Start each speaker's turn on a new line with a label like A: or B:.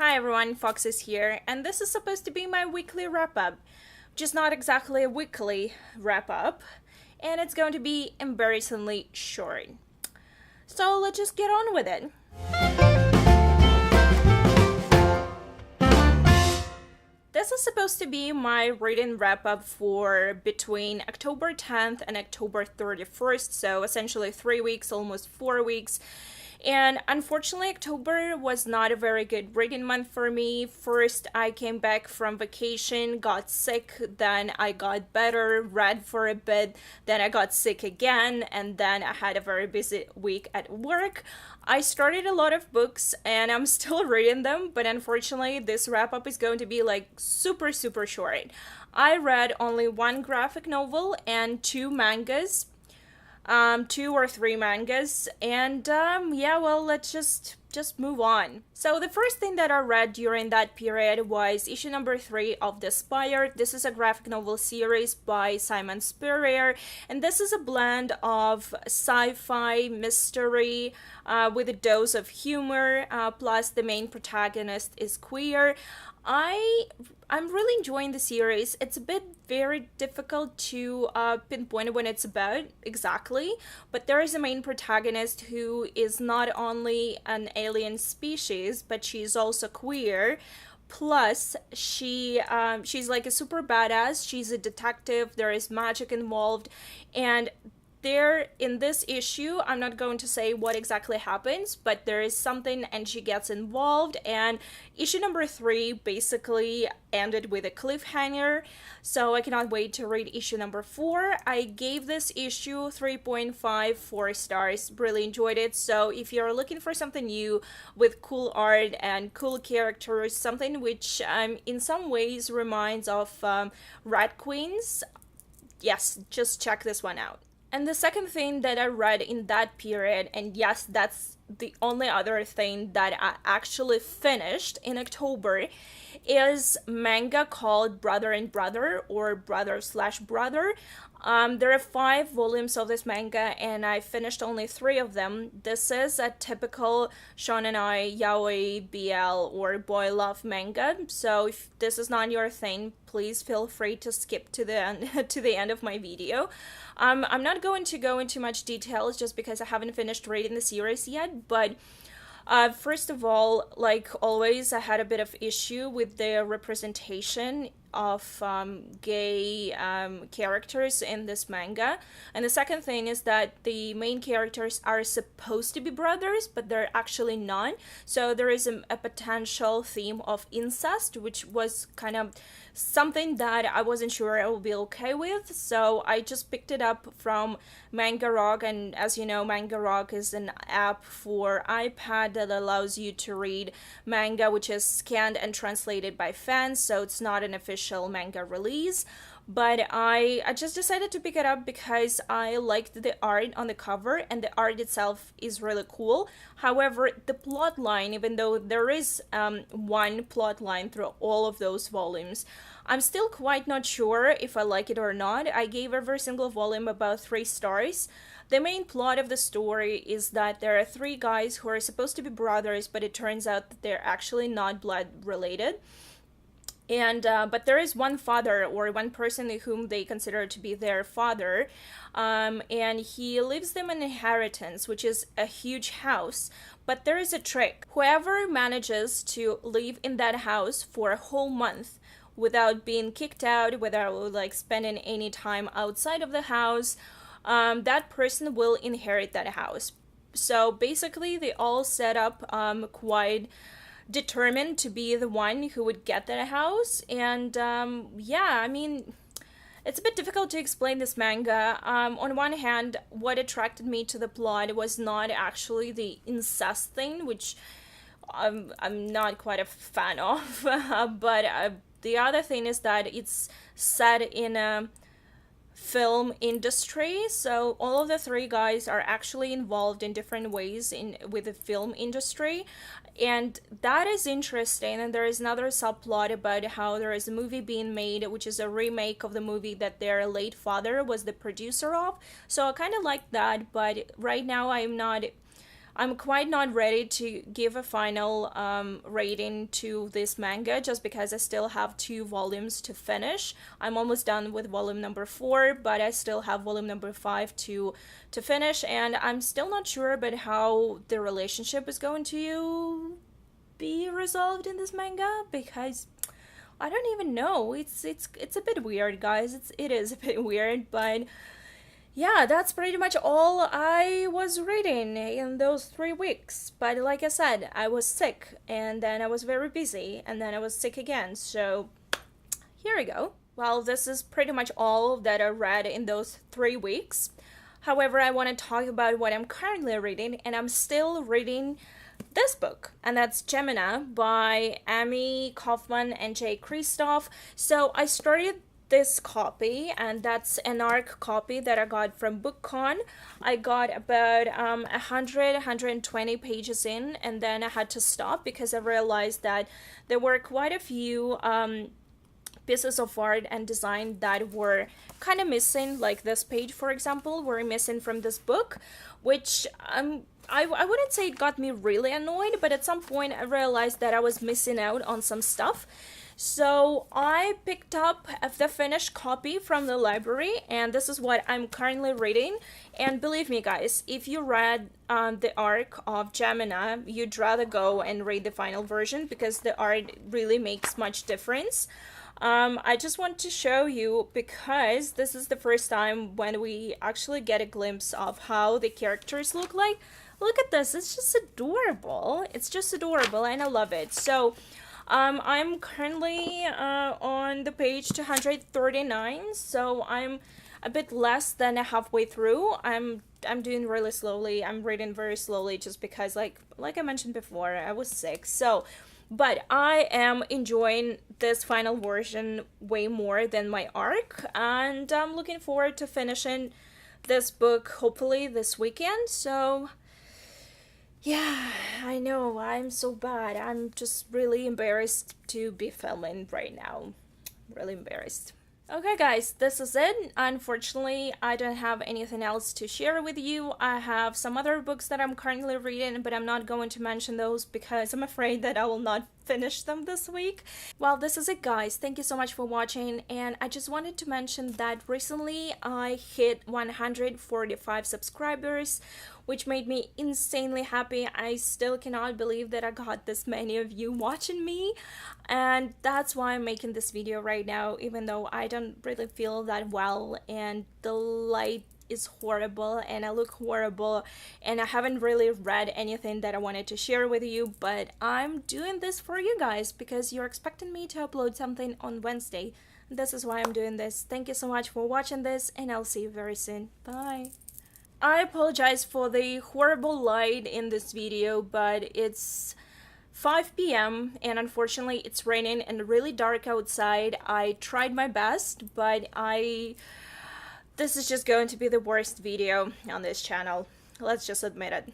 A: Hi everyone, Fox is here, and this is supposed to be my weekly wrap up. Just not exactly a weekly wrap up, and it's going to be embarrassingly short. So let's just get on with it. This is supposed to be my reading wrap up for between October 10th and October 31st, so essentially 3 weeks, almost 4 weeks. And unfortunately, October was not a very good reading month for me. First, I came back from vacation, got sick, then I got better, read for a bit, then I got sick again, and then I had a very busy week at work. I started a lot of books and I'm still reading them, but unfortunately, this wrap up is going to be like super short. I read only one graphic novel and two mangas, 2 or 3 mangas, and yeah, well, let's just move on. So the first thing that I read during that period was issue number 3 of the Spire. This is a graphic novel series by Spire, and this is a blend of sci-fi mystery with a dose of humor, plus the main protagonist is queer. I'm really enjoying the series. It's a bit very difficult to pinpoint what it's about exactly, but there is a main protagonist who is not only an alien species, but she's also queer. Plus, she's like a super badass. She's a detective. There is magic involved, and there in this issue, I'm not going to say what exactly happens, but there is something and she gets involved, and issue number 3 basically ended with a cliffhanger, so I cannot wait to read issue number 4. I gave this issue 3.5 4 stars, really enjoyed it. So if you're looking for something new with cool art and cool characters, something which in some ways reminds of Rat Queens, yes, just check this one out. And the second thing that I read in that period, and yes, that's the only other thing that I actually finished in October, is manga called Brother and Brother, or Brother/Brother. There are 5 volumes of this manga, and I finished only 3 of them. This is a typical shounen-ai, yaoi, BL, or boy love manga. So if this is not your thing, please feel free to skip to the end, to the end of my video. I'm not going to go into much details just because I haven't finished reading the series yet, but first of all, like always, I had a bit of issue with the representation of gay characters in this manga. And the second thing is that the main characters are supposed to be brothers, but they're actually not. So there is a potential theme of incest, which was kind of something that I wasn't sure I would be okay with. So I just picked it up from Manga Rock, and as you know, Manga Rock is an app for iPad that allows you to read manga which is scanned and translated by fans, so it's not an official manga release. But I just decided to pick it up because I liked the art on the cover, and the art itself is really cool. However, the plot line, even though there is one plot line through all of those volumes, I'm still quite not sure if I like it or not. I gave every single volume about 3 stars. The main plot of the story is that there are 3 guys who are supposed to be brothers, but it turns out that they're actually not blood related. And but there is one father, or one person whom they consider to be their father, and he leaves them an inheritance, which is a huge house. But there is a trick. Whoever manages to live in that house for a whole month without being kicked out, without like spending any time outside of the house, that person will inherit that house. So basically, they all set up quite determined to be the one who would get that house. And yeah, I mean, it's a bit difficult to explain this manga. On one hand, what attracted me to the plot was not actually the incest thing, which I'm not quite a fan of, but the other thing is that it's set in a film industry, so all of the 3 guys are actually involved in different ways with the film industry, and that is interesting. And there is another subplot about how there is a movie being made, which is a remake of the movie that their late father was the producer of, so I kind of like that. But right now I'm not I'm quite not ready to give a final rating to this manga just because I still have 2 volumes to finish. I'm almost done with volume number 4, but I still have volume number 5 to finish, and I'm still not sure about how the relationship is going to be resolved in this manga because I don't even know. It's a bit weird, guys. It is a bit weird, but yeah, that's pretty much all I was reading in those 3 weeks. But like I said, I was sick, and then I was very busy, and then I was sick again. So here we go. Well, this is pretty much all that I read in those 3 weeks. However, I want to talk about what I'm currently reading, and I'm still reading this book, and that's Gemina by Amy Kaufman and Jay Kristoff. So I started this copy, and that's an ARC copy that I got from BookCon. I got about 120 pages in, and then I had to stop because I realized that there were quite a few pieces of art and design that were kind of missing, like this page, for example, were missing from this book, which I wouldn't say it got me really annoyed, but at some point I realized that I was missing out on some stuff. So I picked up the finished copy from the library, and this is what I'm currently reading. And believe me, guys, if you read the arc of Gemina, you'd rather go and read the final version because the art really makes much difference. I just want to show you because this is the first time when we actually get a glimpse of how the characters look like. Look at this, it's just adorable. It's just adorable, and I love it. So I'm currently on the page 239, so I'm a bit less than halfway through. I'm doing really slowly. I'm reading very slowly just because like I mentioned before, I was sick. So, but I am enjoying this final version way more than my arc, and I'm looking forward to finishing this book hopefully this weekend. So yeah, I know, I'm so bad. I'm just really embarrassed to be filming right now. Really embarrassed. Okay, guys, this is it. Unfortunately, I don't have anything else to share with you. I have some other books that I'm currently reading, but I'm not going to mention those because I'm afraid that I will not finish them this week. Well, this is it, guys. Thank you so much for watching, and I just wanted to mention that recently I hit 145 subscribers, which made me insanely happy. I still cannot believe that I got this many of you watching me, and that's why I'm making this video right now, even though I don't really feel that well and the light is horrible and I look horrible and I haven't really read anything that I wanted to share with you, but I'm doing this for you guys because you're expecting me to upload something on Wednesday. This is why I'm doing this. Thank you so much for watching this, and I'll see you very soon. Bye. I apologize for the horrible light in this video, but it's 5 p.m. and unfortunately it's raining and really dark outside. I tried my best, but this is just going to be the worst video on this channel. Let's just admit it.